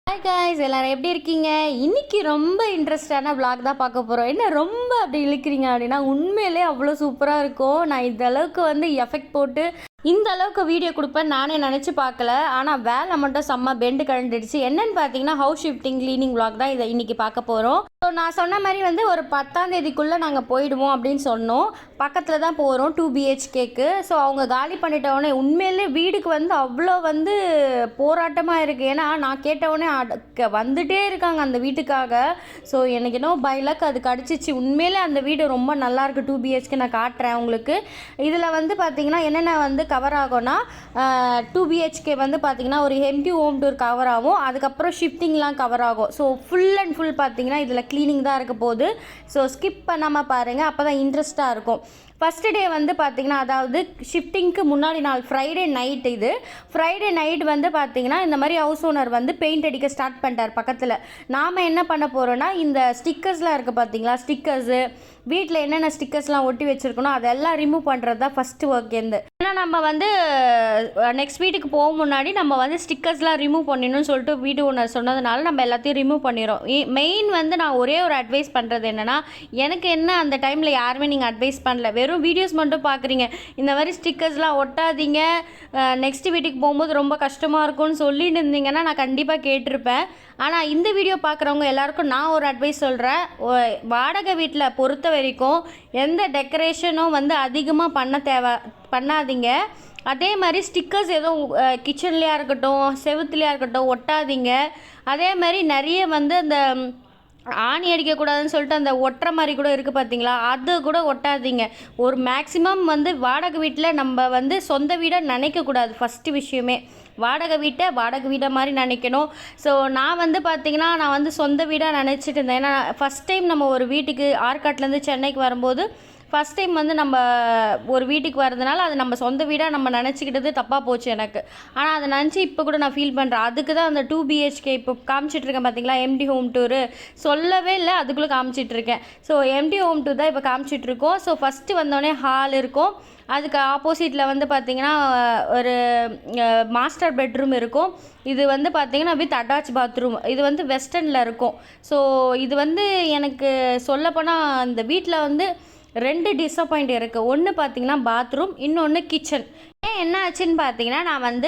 Hi guys, எல்லாரும் எப்படி இருக்கீங்க? இன்னைக்கு ரொம்ப இன்ட்ரெஸ்டான vlog தான் பார்க்க போகிறோம். என்ன ரொம்ப அப்படி இழுக்கிறீங்க அப்படின்னா, உண்மையிலே அவ்வளோ சூப்பராக இருக்கும். நான் இந்த அளவுக்கு எஃபெக்ட் போட்டு இந்த அளவுக்கு வீடியோ கொடுப்பேன் நானே நினச்சி பார்க்கல. ஆனால் வேலை மட்டும் செம்ம பெண்டு கழண்டுடுச்சு. என்னன்னு பார்த்தீங்கன்னா, ஹவுஸ் ஷிஃப்டிங் க்ளீனிங் vlog தான் இதை இன்றைக்கி பார்க்க போகிறோம். ஸோ நான் சொன்ன மாதிரி ஒரு 10ஆம் தேதிக்குள்ளே நாங்கள் போயிடுவோம் அப்படின்னு சொன்னோம். பக்கத்தில் தான் போகிறோம் 2 BHKக்கு. ஸோ அவங்க காலி பண்ணிட்டவுடனே உண்மையிலே வீடுக்கு அவ்வளோ போராட்டமாக இருக்குது. ஏன்னா நான் கேட்டவுடனே வந்துட்டே இருக்காங்க அந்த வீட்டுக்காக. ஸோ எனக்கு என்ன பை லக் அது கிடச்சிச்சு. உண்மையிலே அந்த வீடு ரொம்ப நல்லாயிருக்கு. 2 BHK நான் காட்டுறேன் உங்களுக்கு. இதில் பார்த்தீங்கன்னா என்னென்ன கவர் ஆகும்னா, 2 BHK பார்த்தீங்கன்னா ஒரு எம்டி ஹோம் டூர் கவர் ஆகும். அதுக்கப்புறம் ஷிஃப்டிங்லாம் கவர் ஆகும். ஸோ ஃபுல் அண்ட் ஃபுல் பார்த்தீங்கன்னா இதில் க்ளீனிங் தான் இருக்க போகுது. ஸோ ஸ்கிப் பண்ணாமல் பாருங்கள், அப்போ தான் இன்ட்ரெஸ்ட்டாக இருக்கும். ஃபஸ்ட்டு டே பார்த்தீங்கன்னா, அதாவது ஷிஃப்டிங்க்கு முன்னாடி நாள் ஃப்ரைடே நைட். இது ஃப்ரைடே நைட் பார்த்தீங்கன்னா இந்த மாதிரி ஹவுஸ் ஓனர் பெயிண்ட் அடிக்க ஸ்டார்ட் பண்ணிட்டார் பக்கத்தில். நாம் என்ன பண்ண போகிறோன்னா, இந்த ஸ்டிக்கர்ஸ்லாம் இருக்குது பார்த்தீங்களா, ஸ்டிக்கர்ஸு வீட்டில் என்னென்ன ஸ்டிக்கர்ஸ்லாம் ஒட்டி வச்சுருக்கணும் அதெல்லாம் ரிமூவ் பண்ணுறது தான் ஃபஸ்ட்டு ஒர்க். ஏன்னா நம்ம நெக்ஸ்ட் வீட்டுக்கு போக முன்னாடி நம்ம ஸ்டிக்கர்ஸ்லாம் ரிமூவ் பண்ணிடணும்னு சொல்லிட்டு வீடு ஓனர் சொன்னதுனால நம்ம எல்லாத்தையும் ரிமூவ் பண்ணிடுறோம். மெயின் நான் ஒரே ஒரு அட்வைஸ் பண்ணுறது என்னென்னா, எனக்கு என்ன அந்த டைமில் யாருமே நீங்கள் அட்வைஸ் பண்ணல, வெறும் வீடியோஸ் மட்டும் பார்க்குறீங்க. இந்த மாதிரி ஸ்டிக்கர்ஸ்லாம் ஒட்டாதீங்க, நெக்ஸ்ட் வீட்டுக்கு போகும்போது ரொம்ப கஷ்டமாக இருக்கும்னு சொல்லிட்டு இருந்தீங்கன்னா நான் கண்டிப்பாக கேட்டிருப்பேன். ஆனால் இந்த வீடியோ பார்க்குறவங்க எல்லாருக்கும் நான் ஒரு அட்வைஸ் சொல்கிறேன். வாடகை வீட்டில் பொறுத்த வரைக்கும் எந்த டெக்கரேஷனும் அதிகமாக பண்ணாதீங்க. அதே மாதிரி ஸ்டிக்கர்ஸ் எதுவும் கிச்சன்லேயா இருக்கட்டும் செவுத்துலையாக இருக்கட்டும் ஒட்டாதீங்க. அதே மாதிரி நிறைய அந்த ஆணி அடிக்கக்கூடாதுன்னு சொல்லிட்டு அந்த ஒட்டுற மாதிரி கூட இருக்குது பார்த்தீங்களா, அது கூட ஒட்டாதீங்க. ஒரு மேக்ஸிமம் வாடகை வீட்டில் நம்ம சொந்த வீடாக நினைக்கக்கூடாது. ஃபஸ்ட்டு விஷயமே வாடகை வீடை மாதிரி நினைக்கணும். ஸோ நான் பார்த்தீங்கன்னா நான் சொந்த வீடாக நினச்சிட்டு இருந்தேன். ஏன்னா ஃபஸ்ட் டைம் நம்ம ஒரு வீட்டுக்கு ஆற்காட்டிலேருந்து சென்னைக்கு வரும்போது ஃபஸ்ட் டைம் நம்ம ஒரு வீட்டுக்கு வரதுனால அது நம்ம சொந்த வீடாக நம்ம நினச்சிக்கிட்டது தப்பாக போச்சு எனக்கு. ஆனால் அதை நினச்சி இப்போ கூட நான் ஃபீல் பண்ணுறேன். அதுக்கு தான் அந்த 2 BHK இப்போ காமிச்சிட்ருக்கேன் பார்த்தீங்களா, எம்டி ஹோம் டூரு சொல்லவே இல்லை, அதுக்குள்ளே காமிச்சிட்ருக்கேன். ஸோ எம்டி ஹோம் டூர் தான் இப்போ காமிச்சிட்ருக்கோம். ஸோ ஃபஸ்ட்டு வந்தோடனே ஹால் இருக்கும். அதுக்கு ஆப்போசிட்டில் பார்த்தீங்கன்னா ஒரு மாஸ்டர் பெட்ரூம் இருக்கும். இது பார்த்தீங்கன்னா வித் அட்டாச் பாத்ரூம். இது வெஸ்டர்னில் இருக்கும். ஸோ இது எனக்கு சொல்லப்போனால் இந்த வீட்டில் 2 டிசப்பாயிண்ட் இருக்குது. ஒன்று பார்த்தீங்கன்னா பாத்ரூம், இன்னொன்று கிச்சன். என்ன ஆச்சுன்னு பார்த்தீங்கன்னா, நான்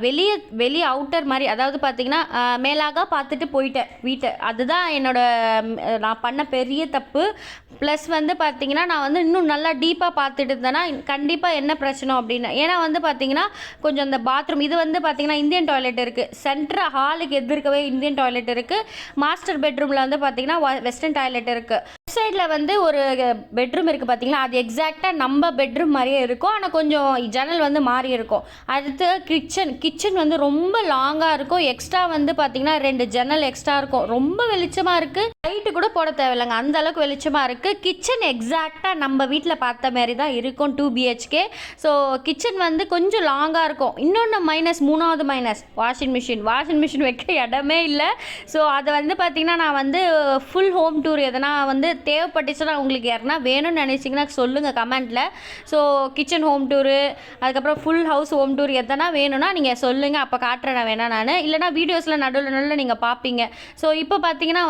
வெளியே அவுட்டர் மாதிரி, அதாவது பார்த்தீங்கன்னா மேலாக பார்த்துட்டு போயிட்டேன் வீட்டை. அதுதான் நான் பண்ண பெரிய தப்பு. ப்ளஸ் பார்த்தீங்கன்னா நான் இன்னும் நல்லா டீப்பாக பார்த்துட்டு இருந்தேன்னா கண்டிப்பாக என்ன பிரச்சனை அப்படின்னு. ஏன்னா பார்த்தீங்கன்னா கொஞ்சம் அந்த பாத்ரூம் இது பார்த்தீங்கன்னா இந்தியன் டாய்லெட் இருக்குது. சென்ட்ரல் ஹாலுக்கு எதிர்க்கவே இந்தியன் டாய்லெட் இருக்குது. மாஸ்டர் பெட்ரூமில் பார்த்தீங்கன்னா வெஸ்டர்ன் டாய்லெட் இருக்குது. சைடில் ஒரு பெட்ரூம் இருக்குது பார்த்தீங்களா, அது எக்ஸாக்டாக நம்ம பெட்ரூம் மாதிரியே இருக்கும். ஆனால் கொஞ்சம் ஜன்னல் மாறி இருக்கும். அடுத்து கிச்சன் ரொம்ப லாங்காக இருக்கும். எக்ஸ்ட்ரா பார்த்தீங்கன்னா 2 ஜன்னல் எக்ஸ்ட்ரா இருக்கும். ரொம்ப வெளிச்சமாக இருக்குது. லைட்டு கூட போட தேவையில்லைங்க, அந்த அளவுக்கு வெளிச்சமாக இருக்குது. கிச்சன் எக்ஸாக்டாக நம்ம வீட்டில் பார்த்த மாதிரி தான் இருக்கும் 2 BHK. ஸோ கிச்சன் கொஞ்சம் லாங்காக இருக்கும். இன்னொன்று மூணாவது மைனஸ் வாஷிங் மிஷின் வைக்க இடமே இல்லை. ஸோ அதை பார்த்தீங்கன்னா நான் ஃபுல் ஹோம் டூர் எதனா தேவைப்பட்டுச்சுன்னா உங்களுக்கு யாருன்னா வேணும்னு நினச்சிங்கன்னா சொல்லுங்கள் கமெண்ட்டில். ஸோ கிச்சன் ஹோம் டூரு, அதுக்கப்புறம் ஃபுல் ஹவுஸ் ஹோம் டூர் எதனா வேணும்னா நீங்கள் சொல்லுங்கள், அப்போ காட்டுறேன் வேணாம் நான். இல்லைனா வீடியோஸில் நடுவில் நீங்கள் பார்ப்பீங்க. ஸோ இப்போ பார்த்தீங்கன்னா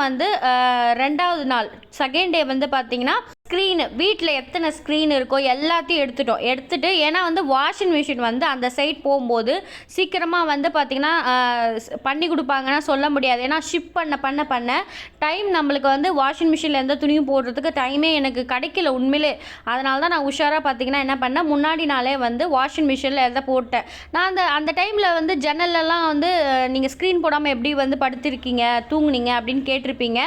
2வது நாள் செகண்ட் டே பார்த்தீங்கன்னா ஸ்க்ரீனு வீட்டில் எத்தனை ஸ்க்ரீன் இருக்கோ எல்லாத்தையும் எடுத்துட்டு ஏன்னா வாஷிங் மிஷின் அந்த சைட் போகும்போது சீக்கிரமாக பார்த்திங்கன்னா பண்ணி கொடுப்பாங்கன்னா சொல்ல முடியாது. ஏன்னா ஷிப் பண்ண டைம் நம்மளுக்கு வாஷிங் மிஷினில் எந்த துணியும் போடுறதுக்கு டைமே எனக்கு கிடைக்கல உண்மையிலே. அதனால தான் நான் உஷாராக பார்த்திங்கன்னா என்ன பண்ணேன், முன்னாடி நாளே வாஷிங் மிஷினில் எதை போட்டேன். நான் அந்த டைமில் ஜன்னலெல்லாம் நீங்கள் ஸ்க்ரீன் போடாமல் எப்படி படுத்திருக்கீங்க தூங்குனீங்க அப்படின்னு கேட்டிருப்பீங்க.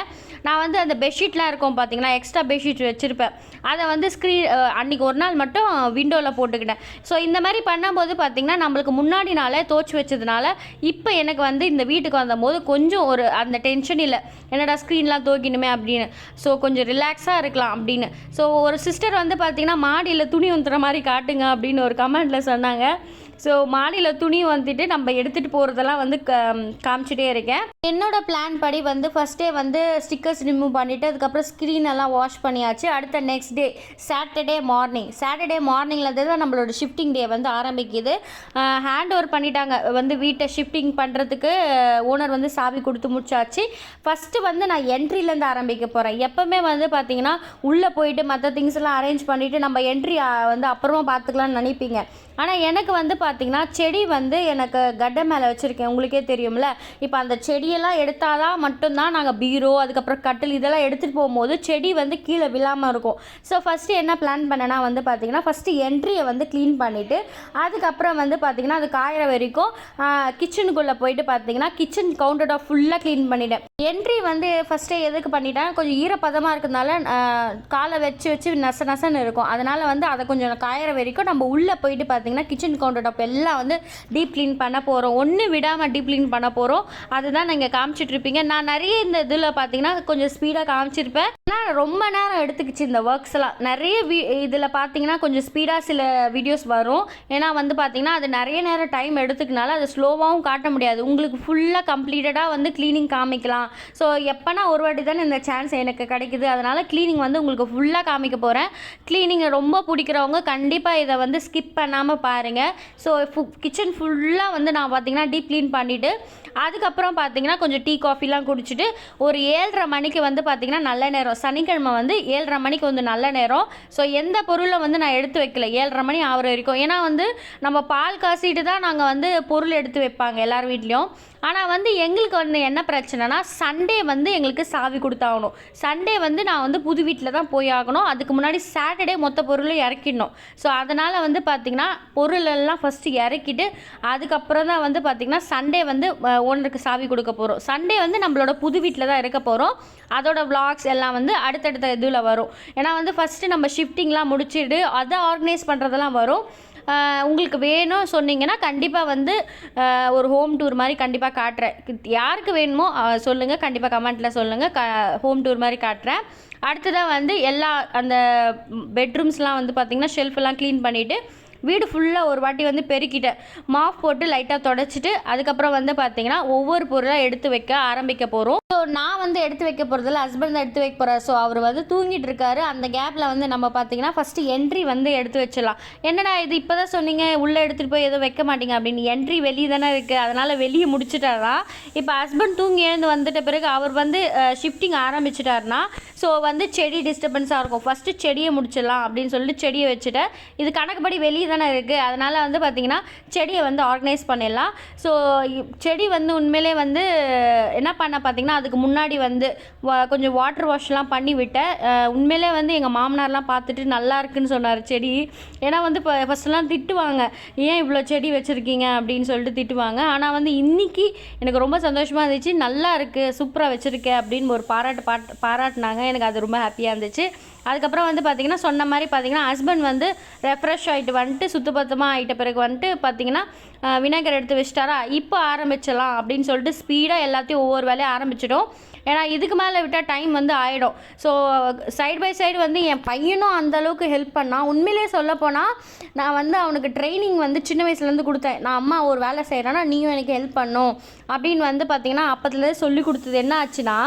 நான் அந்த பெட்ஷீட்லாம் இருக்கும் பார்த்தீங்களா, எக்ஸ்ட்ரா பெட்ஷீட் வச்சுருப்பேன். அதை ஸ்க்ரீன் அன்றைக்கி ஒரு நாள் மட்டும் விண்டோவில் போட்டுக்கிட்டேன். ஸோ இந்த மாதிரி பண்ணும்போது பார்த்திங்கன்னா நம்மளுக்கு முன்னாடி நாளே துவச்சி வச்சதுனால இப்போ எனக்கு இந்த வீட்டுக்கு வந்தபோது கொஞ்சம் அந்த டென்ஷன் இல்லை, என்னடா ஸ்க்ரீன்லாம் துவைக்கணுமே அப்படின்னு. ஸோ கொஞ்சம் ரிலாக்ஸாக இருக்கலாம் அப்படின்னு. ஸோ ஒரு சிஸ்டர் பார்த்திங்கன்னா மாடியில் துணி ஊற்றுற மாதிரி காட்டுங்க அப்படின்னு ஒரு கமெண்ட்டில் சொன்னாங்க. ஸோ மாடியில் துணி வந்துட்டு நம்ம எடுத்துகிட்டு போகிறதெல்லாம் வந்து காமிச்சிட்டே இருக்கேன். என்னோட பிளான் படி வந்து ஃபஸ்ட்டே வந்து ஸ்டிக்கர்ஸ் ரிமூவ் பண்ணிவிட்டு அதுக்கப்புறம் ஸ்க்ரீன் எல்லாம் வாஷ் பண்ணியாச்சு. அடுத்த நெக்ஸ்ட் டே சாட்டர்டே மார்னிங்லேருந்து தான் நம்மளோட ஷிஃப்டிங் டே வந்து ஆரம்பிக்குது. ஹேண்ட் ஓவர் பண்ணிட்டாங்க வந்து வீட்டை ஷிஃப்டிங் பண்ணுறதுக்கு. ஓனர் வந்து சாவி கொடுத்து முடிச்சாச்சு. ஃபஸ்ட்டு வந்து நான் என்ட்ரிலேருந்து ஆரம்பிக்க போகிறேன். எப்போவுமே வந்து பார்த்திங்கன்னா உள்ளே போயிட்டு மற்ற திங்ஸ் எல்லாம் அரேஞ்ச் பண்ணிவிட்டு நம்ம என்ட்ரி வந்து அப்புறமா பார்த்துக்கலாம்னு நினைப்பீங்க. ஆனால் எனக்கு வந்து பார்த்திங்கன்னா செடி வந்து எனக்கு கட்டை மேலே வச்சுருக்கேன், உங்களுக்கே தெரியும்ல. இப்போ அந்த செடியெல்லாம் எடுத்தால் தான் மட்டும்தான் நாங்கள் பீரோ அதுக்கப்புறம் கட்டில் இதெல்லாம் எடுத்துகிட்டு போகும்போது செடி வந்து கீழே விழாமல் இருக்கும். ஸோ ஃபஸ்ட்டு என்ன பிளான் பண்ணேன்னா வந்து பார்த்திங்கன்னா ஃபஸ்ட்டு என்ட்ரியை வந்து க்ளீன் பண்ணிவிட்டு அதுக்கப்புறம் வந்து பார்த்திங்கன்னா அது காயிற வரைக்கும் கிச்சனுக்குள்ளே போயிட்டு பார்த்திங்கன்னா கிச்சன் கவுண்டர் டாப் ஃபுல்லாக க்ளீன் பண்ணிட்டேன். என்ட்ரி வந்து ஃபஸ்ட்டே எதுக்கு பண்ணிட்டேன், கொஞ்சம் ஈரப்பதமாக இருக்கிறதுனால காலை வச்சு நசன்னு இருக்கும். அதனால் வந்து அதை கொஞ்சம் காயிற வரைக்கும் நம்ம உள்ளே போயிட்டு பார்த்திங்கன்னா கிச்சன் கவுண்டர் டாப் எல்லாம் வந்து டீப் க்ளீன் பண்ண போகிறோம். ஒன்று விடாமல் டீப் க்ளீன் பண்ண போகிறோம். அதுதான் நீங்கள் காமிச்சிட்ருப்பீங்க. நான் நிறைய இந்த இதில் பார்த்திங்கன்னா கொஞ்சம் ஸ்பீடாக காமிச்சிருப்பேன். ஆனால் ரொம்ப நேரம் எடுத்துக்கிச்சு இந்த ஒர்க்ஸ் எல்லாம். நிறைய இதில் பார்த்திங்கன்னா கொஞ்சம் ஸ்பீடாக சில வீடியோஸ் வரும். ஏன்னா வந்து பார்த்திங்கன்னா அது நிறைய நேரம் டைம் எடுத்துக்கனால அது ஸ்லோவாகவும் காட்ட முடியாது. உங்களுக்கு ஃபுல்லாக கம்ப்ளீட்டடாக வந்து க்ளீனிங் காமிக்கலாம். ஸோ எப்போனா ஒரு வாட்டி தானே இந்த சான்ஸ் எனக்கு கிடைக்குது. அதனால் க்ளீனிங் வந்து உங்களுக்கு ஃபுல்லாக காமிக்க போகிறேன். க்ளீனிங்கை ரொம்ப பிடிக்கிறவங்க கண்டிப்பாக இதை வந்து ஸ்கிப் பண்ணாமல் பாருங்கள். ஸோ கிச்சன் ஃபுல்லாக வந்து நான் பார்த்திங்கன்னா டீப் க்ளீன் பண்ணிவிட்டு அதுக்கப்புறம் பார்த்திங்கன்னா கொஞ்சம் டீ காஃபிலாம் குடிச்சிட்டு ஒரு 7:30 மணிக்கு வந்து பார்த்திங்கன்னா நல்ல நேரம். சனிக்கிழமை வந்து 7:30 மணிக்கு வந்து நல்ல நேரம். ஸோ எந்த பொருளை வந்து நான் எடுத்து வைக்கல 7:30 மணி ஆகிற வரைக்கும். ஏன்னா வந்து நம்ம பால் காசிட்டு தான் நாங்கள் வந்து பொருள் எடுத்து வைப்பாங்க எல்லார் வீட்லேயும். ஆனால் வந்து எங்களுக்கு வந்து என்ன பிரச்சனைனா சண்டே வந்து எங்களுக்கு சாவி கொடுத்தாகணும். சண்டே வந்து நான் வந்து புது வீட்டில் தான் போய் ஆகணும். அதுக்கு முன்னாடி சாட்டர்டே மொத்த பொருளும் இறக்கிடணும். ஸோ அதனால் வந்து பார்த்திங்கன்னா பொருளெல்லாம் ஃபஸ்ட்டு இறக்கிட்டு அதுக்கப்புறம் தான் வந்து பார்த்திங்கன்னா சண்டே வந்து ஓனருக்கு சாவி கொடுக்க போகிறோம். சண்டே வந்து நம்மளோட புது வீட்டில் தான் இருக்க போகிறோம். அதோட விளாக்ஸ் எல்லாம் வந்து அடுத்தடுத்த இதில் வரும். ஏன்னா வந்து ஃபஸ்ட்டு நம்ம ஷிஃப்டிங்லாம் முடிச்சுட்டு அதை ஆர்கனைஸ் பண்ணுறதெல்லாம் வரும். உங்களுக்கு வேணும் சொன்னீங்கன்னா கண்டிப்பாக வந்து ஒரு ஹோம் டூர் மாதிரி கண்டிப்பாக காட்டுறேன். யாருக்கு வேணுமோ சொல்லுங்கள், கண்டிப்பாக கமெண்ட்டில் சொல்லுங்கள். ஹோம் டூர் மாதிரி காட்டுறேன். அடுத்ததாக வந்து எல்லா அந்த பெட்ரூம்ஸ்லாம் வந்து பார்த்திங்கன்னா ஷெல்ஃபெல்லாம் க்ளீன் பண்ணிவிட்டு வீடு ஃபுல்லாக ஒரு வாட்டி வந்து பெருக்கிட்டேன். மாஃப் போட்டு லைட்டாக தொடச்சிட்டு அதுக்கப்புறம் வந்து பார்த்திங்கன்னா ஒவ்வொரு பொருளாக எடுத்து வைக்க ஆரம்பிக்க போகிறோம். ஸோ நான் வந்து எடுத்து வைக்க போகிறதில்ல, ஹஸ்பண்ட் தான் எடுத்து வைக்க போகிறார். ஸோ அவர் வந்து தூங்கிட்டு இருக்காரு. அந்த கேப்பில் வந்து நம்ம பார்த்திங்கன்னா ஃபஸ்ட்டு என்ட்ரி வந்து எடுத்து வச்சிடலாம். என்னடா இது இப்போ தான் சொன்னீங்க உள்ளே எடுத்துகிட்டு போய் எதுவும் வைக்க மாட்டீங்க அப்படின்னு. என்ட்ரி வெளியே தானே இருக்குது, அதனால் வெளியே முடிச்சுட்டாரா. இப்போ ஹஸ்பண்ட் தூங்கி எழுந்து வந்துட்ட பிறகு அவர் வந்து ஷிஃப்டிங் ஆரம்பிச்சிட்டாருனா ஸோ வந்து செடி டிஸ்டர்பன்ஸாக இருக்கும். ஃபஸ்ட்டு செடியை முடிச்சிடலாம் அப்படின்னு சொல்லிட்டு செடியை வச்சுட்டேன். இது கணக்குப்படி வெளியே தானே இருக்குது, அதனால் வந்து பார்த்திங்கன்னா செடியை வந்து ஆர்கனைஸ் பண்ணிடலாம். ஸோ செடி வந்து உண்மையிலே வந்து என்ன பண்ண பார்த்திங்கன்னா அதுக்கு முன்னாடி வந்து கொஞ்சம் வாட்டர் வாஷ்லாம் பண்ணி விட்டேன். உண்மையிலே வந்து எங்கள் மாமனார்லாம் பார்த்துட்டு நல்லா இருக்குன்னு சொன்னார் செடி. ஏன்னா வந்து இப்போ ஃபஸ்ட்டெல்லாம் திட்டுவாங்க, ஏன் இவ்வளோ செடி வச்சுருக்கீங்க அப்படின்னு சொல்லிட்டு திட்டுவாங்க. ஆனால் வந்து இன்றைக்கி எனக்கு ரொம்ப சந்தோஷமாக இருந்துச்சு. நல்லா இருக்குது, சூப்பராக வச்சுருக்கேன் அப்படின்னு ஒரு பாராட்டினாங்க. எனக்கு அது ரொம்ப ஹாப்பியாக இருந்துச்சு. அதுக்கப்புறம் வந்து பார்த்திங்கன்னா சொன்ன மாதிரி பார்த்திங்கன்னா ஹஸ்பண்ட் வந்து ரெஃப்ரெஷ் ஆகிட்டு வந்துட்டு சுத்தபத்தமாக ஆகிட்ட பிறகு வந்துட்டு பார்த்திங்கன்னா விநாயகர் எடுத்து வச்சிட்டாரா, இப்போ ஆரம்பிச்சிடலாம் அப்படின்னு சொல்லிட்டு ஸ்பீடாக எல்லாத்தையும் ஒவ்வொரு வேலையும் ஆரம்பிச்சிட்டோம். ஏன்னா இதுக்கு மேலே விட்டால் டைம் வந்து ஆகிடும். ஸோ சைடு பை சைடு வந்து என் பையனும் அந்தளவுக்கு ஹெல்ப் பண்ணான். உண்மையிலே சொல்லப்போனால் நான் வந்து அவனுக்கு ட்ரைனிங் வந்து சின்ன வயசுலேருந்து கொடுத்தேன். நான் அம்மா ஒரு வேலை செய்கிறேன்னா நீயும் எனக்கு ஹெல்ப் பண்ணும் அப்படின்னு வந்து பார்த்திங்கன்னா அப்பத்துலேருந்து சொல்லி கொடுத்தது. என்ன ஆச்சுன்னா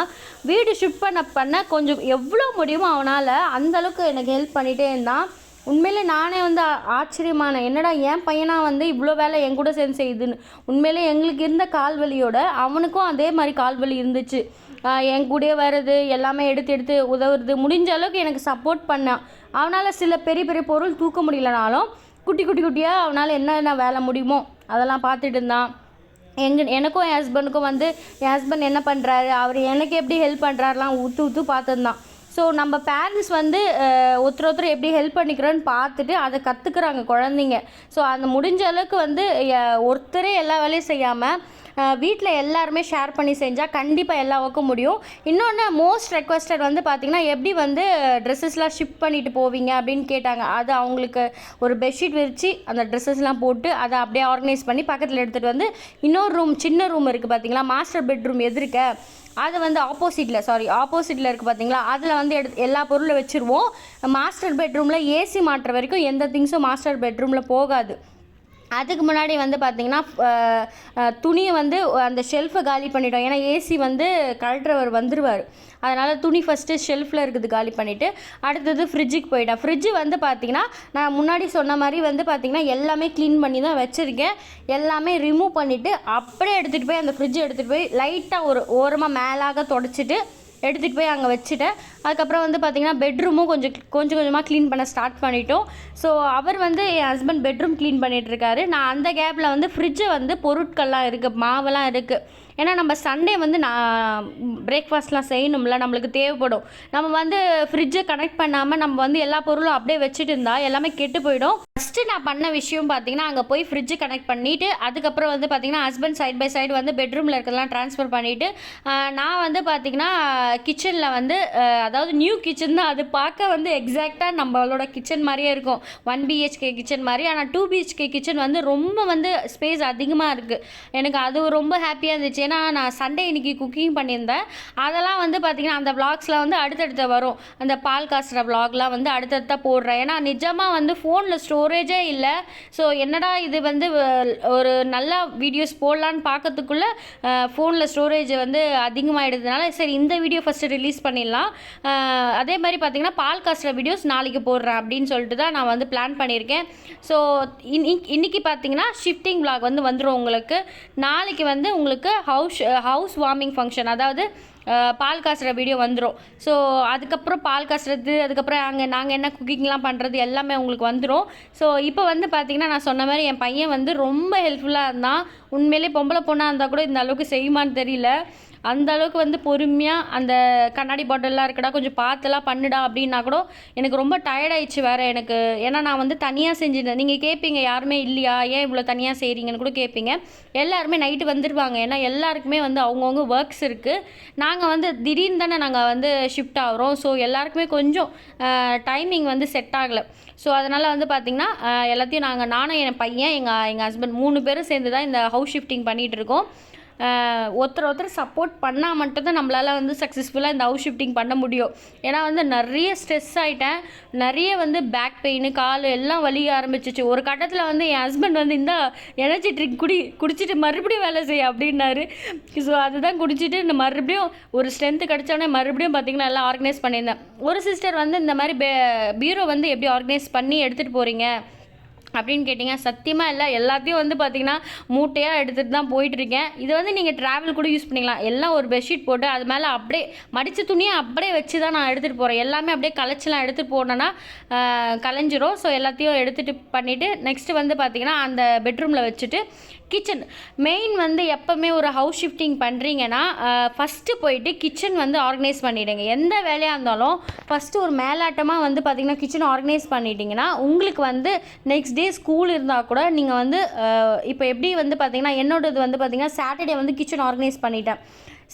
வீடு ஷிஃப்ட் பண்ண கொஞ்சம் எவ்வளோ முடியுமோ அவனால் அந்தளவுக்கு எனக்கு ஹெல்ப் பண்ணிகிட்டே இருந்தான். உண்மையிலே நானே வந்து ஆச்சரியமான என்னடா என் பையனாக வந்து இவ்வளோ வேலை என் கூட சேர்ந்து செய்யுதுன்னு. உண்மையிலே எங்களுக்கு இருந்த கால்வலியோட அவனுக்கும் அதே மாதிரி கால்வலி இருந்துச்சு. என் கூடயே வர்றது எல்லாமே எடுத்து உதவுறது, முடிஞ்ச அளவுக்கு எனக்கு சப்போர்ட் பண்ணான். அவனால் சில பெரிய பெரிய பொருள் தூக்க முடியலனாலும் குட்டியாக அவனால் என்னென்ன வேலை முடியுமோ அதெல்லாம் பார்த்துட்டு இருந்தான். எனக்கும் என் ஹஸ்பண்டுக்கும் வந்து என் ஹஸ்பண்ட் என்ன பண்ணுறாரு, அவர் எனக்கு எப்படி ஹெல்ப் பண்ணுறாருலாம் ஊற்று பார்த்துருந்தான். ஸோ நம்ம பேரண்ட்ஸ் வந்து ஒருத்தர் எப்படி ஹெல்ப் பண்ணிக்கிறோன்னு பார்த்துட்டு அதை கற்றுக்குறாங்க குழந்தைங்க. ஸோ அந்த முடிஞ்ச அளவுக்கு வந்து ஒருத்தரே எல்லா வேலையும் செய்யாமல் வீட்டில் எல்லாருமே ஷேர் பண்ணி செஞ்சால் கண்டிப்பாக எல்லா ஒர்க்கும் முடியும். இன்னொன்று மோஸ்ட் ரெக்வஸ்டட் வந்து பார்த்திங்கன்னா எப்படி வந்து ட்ரெஸ்ஸஸ்லாம் ஷிஃப்ட் பண்ணிட்டு போவீங்க அப்படின்னு கேட்டாங்க. அது அவங்களுக்கு ஒரு பெட்ஷீட் விரித்து அந்த ட்ரெஸ்ஸஸ்லாம் போட்டு அதை அப்படியே ஆர்கனைஸ் பண்ணி பக்கத்தில் எடுத்துகிட்டு வந்து இன்னொரு ரூம், சின்ன ரூம் இருக்குது பார்த்திங்களா, மாஸ்டர் பெட்ரூம் எதிர்க்க, அது வந்து ஆப்போசிட்டில் இருக்குது பார்த்தீங்களா, அதில் வந்து எல்லா பொருளும் வச்சுருவோம். மாஸ்டர் பெட்ரூமில் ஏசி மாட்டுற வரைக்கும் எந்த திங்ஸும் மாஸ்டர் பெட்ரூமில் போகாது. அதுக்கு முன்னாடி வந்து பார்த்திங்கன்னா துணியை வந்து அந்த ஷெல்ஃபை காலி பண்ணிட்டோம். ஏன்னா ஏசி வந்து கழட்டுறவர் வந்துடுவார். அதனால் துணி ஃபஸ்ட்டு ஷெல்ஃபில் இருக்குது காலி பண்ணிவிட்டு அடுத்தது ஃப்ரிட்ஜுக்கு போயிட்டேன். ஃப்ரிட்ஜு வந்து பார்த்திங்கன்னா நான் முன்னாடி சொன்ன மாதிரி வந்து பார்த்திங்கன்னா எல்லாமே க்ளீன் பண்ணி தான் வச்சுருக்கேன். எல்லாமே ரிமூவ் பண்ணிவிட்டு அப்படியே எடுத்துகிட்டு போய் அந்த ஃப்ரிட்ஜை எடுத்துகிட்டு போய் லைட்டாக ஒரு ஓரமாக மேலாக தொடச்சிட்டு எடுத்துகிட்டு போய் அங்கே வச்சுட்டேன். அதுக்கப்புறம் வந்து பார்த்திங்கன்னா பெட்ரூமும் கொஞ்சம் கொஞ்சமாக க்ளீன் பண்ண ஸ்டார்ட் பண்ணிட்டோம். ஸோ அவர் வந்து என் ஹஸ்பண்ட் பெட்ரூம் க்ளீன் பண்ணிகிட்ருக்காரு. நான் அந்த கேப்பில் வந்து ஃப்ரிட்ஜை வந்து பொருட்கள்லாம் இருக்குது, மாவெல்லாம் இருக்குது. ஏன்னா நம்ம சண்டே வந்து நான் பிரேக்ஃபாஸ்ட்லாம் செய்யணும்ல, நம்மளுக்கு தேவைப்படும். நம்ம வந்து ஃப்ரிட்ஜை கனெக்ட் பண்ணாமல் நம்ம வந்து எல்லா பொருளும் அப்படியே வச்சுட்டு இருந்தால் எல்லாமே கெட்டு போயிடும். ஃபஸ்ட்டு நான் பண்ண விஷயம் பார்த்திங்கன்னா அங்கே போய் ஃப்ரிட்ஜு கனெக்ட் பண்ணிவிட்டு அதுக்கப்புறம் வந்து பார்த்திங்கன்னா ஹஸ்பண்ட் சைட் பை சைடு வந்து பெட்ரூமில் இருக்கிறதெல்லாம் ட்ரான்ஸ்ஃபர் பண்ணிவிட்டு நான் வந்து பார்த்திங்கன்னா கிச்சனில் வந்து அதாவது நியூ கிச்சன் தான். அது பார்க்க வந்து எக்ஸாக்டாக நம்மளோட கிச்சன் மாதிரியே இருக்கும், 1 BHK கிச்சன் மாதிரி. ஆனால் 2 BHK கிச்சன் வந்து ரொம்ப வந்து ஸ்பேஸ் அதிகமாக இருக்குது. எனக்கு அது ரொம்ப ஹாப்பியாக இருந்துச்சு. ஏன்னா நான் சண்டே இன்றைக்கி குக்கிங் பண்ணியிருந்தேன். அதெல்லாம் வந்து பார்த்திங்கன்னா அந்த விளாக்ஸில் வந்து அடுத்தடுத்த வரும். அந்த பால் காசுற விளாக்லாம் வந்து அடுத்தடுத்த போடுறேன். ஏன்னா நிஜமாக வந்து ஃபோனில் ஸ்டோரேஜே இல்லை. ஸோ என்னடா இது வந்து ஒரு நல்ல வீடியோஸ் போடலான்னு பார்க்கறதுக்குள்ளே ஃபோனில் ஸ்டோரேஜ் வந்து அதிகமாகிடுறதுனால சரி இந்த வீடியோ ஃபஸ்ட்டு ரிலீஸ் பண்ணிடலாம். அதே மாதிரி பார்த்திங்கன்னா பால் காசுற வீடியோஸ் நாளைக்கு போடுறேன் அப்படின்னு சொல்லிட்டு தான் நான் வந்து பிளான் பண்ணியிருக்கேன். ஸோ இன்றைக்கி பார்த்திங்கன்னா ஷிஃப்டிங் விளாக் வந்து வந்துடும் உங்களுக்கு. நாளைக்கு வந்து உங்களுக்கு ஹவுஸ் வார்மிங் ஃபங்க்ஷன், அதாவது பால் காசுற வீடியோ வந்துடும். ஸோ அதுக்கப்புறம் பால் காசுறது, அதுக்கப்புறம் நாங்கள் என்ன குக்கிங்லாம் பண்ணுறது எல்லாமே உங்களுக்கு வந்துடும். ஸோ இப்போ வந்து பார்த்திங்கன்னா நான் சொன்ன மாதிரி என் பையன் வந்து ரொம்ப ஹெல்ப்ஃபுல்லாக இருந்தான். உண்மையிலே பொம்பளை பொண்ணாக இருந்தால் கூட இந்த அளவுக்கு செய்யுமான்னு தெரியல. அந்த அளவுக்கு வந்து பொறுமையாக அந்த கண்ணாடி பாட்டில்லாம் இருக்கடா கொஞ்சம் பார்த்துலாம் பண்ணுடா அப்படின்னா கூட எனக்கு ரொம்ப டயர்டாயிடுச்சு வேறு எனக்கு. ஏன்னா நான் வந்து தனியாக செஞ்சுருந்தேன். நீங்கள் கேட்பீங்க யாருமே இல்லையா, ஏன் இவ்வளோ தனியாக செய்கிறீங்கன்னு கூட கேட்பீங்க. எல்லாருமே நைட்டு வந்துடுவாங்க. ஏன்னா எல்லாருக்குமே வந்து அவங்கவுங்க ஒர்க்ஸ் இருக்குது. நாங்கள் வந்து திடீர்னு தானே நாங்கள் வந்து ஷிஃப்ட் ஆகிறோம். ஸோ எல்லாருக்குமே கொஞ்சம் டைமிங் வந்து செட் ஆகலை. ஸோ அதனால் வந்து பார்த்திங்கன்னா எல்லாத்தையும் நானும் என் பையன் எங்கள் ஹஸ்பண்ட் 3 பேரும் சேர்ந்து தான் இந்த ஹவுஸ் ஷிஃப்டிங் பண்ணிகிட்டு இருக்கோம். ஒருத்தர் சப்போர்ட் பண்ணால் மட்டும்தான் நம்மளால் வந்து சக்ஸஸ்ஃபுல்லாக இந்த ஹவுஸ் ஷிஃப்டிங் பண்ண முடியும். ஏன்னா வந்து நிறைய ஸ்ட்ரெஸ் ஆகிட்டேன். நிறைய வந்து பேக் பெயின், கால் எல்லாம் வலிக்க ஆரம்பிச்சிச்சு. ஒரு கட்டத்தில் வந்து என் ஹஸ்பண்ட் வந்து இந்த எனர்ஜி ட்ரிங்க் குடிச்சிட்டு மறுபடியும் வேலை செய்ய அப்படின்னாரு. ஸோ அதுதான் குடிச்சிட்டு இந்த மறுபடியும் ஒரு ஸ்ட்ரென்த்து கிடச்சோடனே மறுபடியும் பார்த்திங்கன்னா எல்லாம் ஆர்கனைஸ் பண்ணியிருந்தேன். ஒரு சிஸ்டர் வந்து இந்த மாதிரி பீரோ வந்து எப்படி ஆர்கனைஸ் பண்ணி எடுத்துகிட்டு போகிறீங்க அப்படின்னு கேட்டிங்க. சத்தியமாக இல்லை, எல்லாத்தையும் வந்து பார்த்திங்கன்னா மூட்டையாக எடுத்துகிட்டு தான் போயிட்டுருக்கேன். இது வந்து நீங்கள் ட்ராவல் கூட யூஸ் பண்ணிக்கலாம். எல்லாம் ஒரு பெட்ஷீட் போட்டு அது மேலே அப்படியே மடித்த துணியை அப்படியே வச்சு தான் நான் எடுத்துகிட்டு போகிறேன். எல்லாமே அப்படியே கலைச்சலாம் எடுத்துகிட்டு போனேன்னா கலைஞ்சிரும். ஸோ எல்லாத்தையும் எடுத்துகிட்டு பண்ணிவிட்டு நெக்ஸ்ட்டு வந்து பார்த்திங்கன்னா அந்த பெட்ரூமில் வச்சுட்டு கிச்சன் மெயின் வந்து எப்போவுமே ஒரு ஹவுஸ் ஷிஃப்டிங் பண்ணுறீங்கன்னா ஃபஸ்ட்டு போயிட்டு கிச்சன் வந்து ஆர்கனைஸ் பண்ணிவிடுங்க. எந்த வேலையாக இருந்தாலும் ஃபஸ்ட்டு ஒரு மேலாட்டமாக வந்து பார்த்திங்கன்னா கிச்சன் ஆர்கனைஸ் பண்ணிட்டீங்கன்னா உங்களுக்கு வந்து நெக்ஸ்ட் டே ஸ்கூல் இருந்தால் கூட நீங்கள் வந்து இப்போ எப்படி வந்து பார்த்திங்கன்னா என்னோடது வந்து பார்த்திங்கன்னா சாட்டர்டே வந்து கிச்சன் ஆர்கனைஸ் பண்ணிட்டேன்.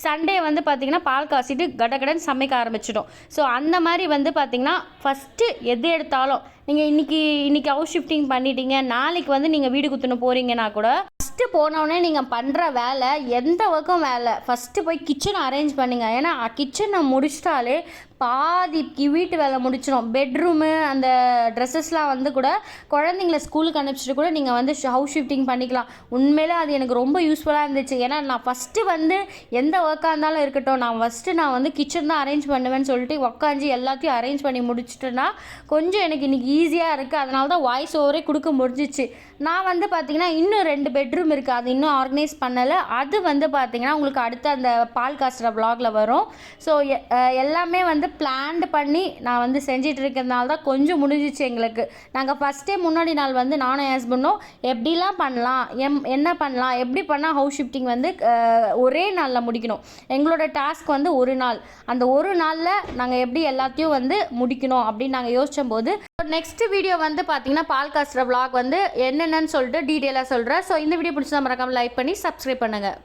சண்டே வந்து பார்த்திங்கன்னா பால் காசிட்டு கடகடன்னு சமைக்க ஆரம்பிச்சிடும். ஸோ அந்த மாதிரி வந்து பார்த்திங்கன்னா ஃபஸ்ட்டு எது எடுத்தாலும் நீங்கள் இன்றைக்கி ஹவுஸ் ஷிஃப்டிங் பண்ணிட்டீங்க, நாளைக்கு வந்து நீங்கள் வீடு குத்துன்னு போகிறீங்கன்னா கூட ஃபஸ்ட்டு போனோடனே நீங்கள் பண்ணுற வேலை எந்த ஒர்க்கும் வேலை ஃபஸ்ட்டு போய் கிச்சனை அரேஞ்ச் பண்ணுங்க. ஏன்னா கிச்சனை முடிச்சிட்டாலே பாதி வீட்டு வேலை முடிச்சிடும். பெட்ரூமு அந்த ட்ரெஸ்ஸஸ்லாம் வந்து கூட குழந்தைங்கள ஸ்கூலுக்கு அனுப்பிச்சிட்டு கூட நீங்கள் வந்து ஹவுஸ் ஷிஃப்டிங் பண்ணிக்கலாம். உண்மையிலே அது எனக்கு ரொம்ப யூஸ்ஃபுல்லாக இருந்துச்சு. ஏன்னா நான் ஃபஸ்ட்டு வந்து எந்த ஒர்க்காக இருந்தாலும் இருக்கட்டும், நான் வந்து கிச்சன் தான் அரேஞ்ச் பண்ணுவேன்னு சொல்லிட்டு உக்காஞ்சி எல்லாத்தையும் அரேஞ்ச் பண்ணி முடிச்சுட்டேன்னா கொஞ்சம் எனக்கு இன்றைக்கி ஈஸியாக இருக்குது. அதனால தான் வாய்ஸ் ஓவரே கொடுக்க முடிஞ்சிச்சு. நான் வந்து பார்த்திங்கன்னா இன்னும் 2 பெட்ரூம் இருக்குது, அது இன்னும் ஆர்கனைஸ் பண்ணலை. அது வந்து பார்த்திங்கன்னா உங்களுக்கு அடுத்த அந்த பால் காசுற வ்ளாகில் வரும். ஸோ எல்லாமே வந்து பிளான்டு பண்ணி நான் வந்து செஞ்சிட்டு இருக்கிறதுனால தான் கொஞ்சம் முடிஞ்சிச்சு எங்களுக்கு. நாங்கள் ஃபஸ்ட்டே முன்னாடி நாள் வந்து நானும் என் ஹஸ்பண்டும் எப்படிலாம் பண்ணலாம், என்ன பண்ணலாம், எப்படி பண்ணால் ஹவுஸ் ஷிஃப்டிங் வந்து ஒரே நாளில் முடிக்கணும். எங்களோட டாஸ்க் வந்து ஒரு நாள், அந்த ஒரு நாளில் நாங்கள் எப்படி எல்லாத்தையும் வந்து முடிக்கணும் அப்படின்னு நாங்கள் யோசிச்சம்போது நெக்ஸ்ட் வீடியோ வந்து பார்த்தீங்கன்னா பால் காசுற vlog வந்து என்னென்னு சொல்லிட்டு டீட்டெயிலாக சொல்கிறேன். ஸோ இந்த வீடியோ பிடிச்சா மறக்காமல் லைக் பண்ணி சப்ஸ்கிரைப் பண்ணுங்கள்.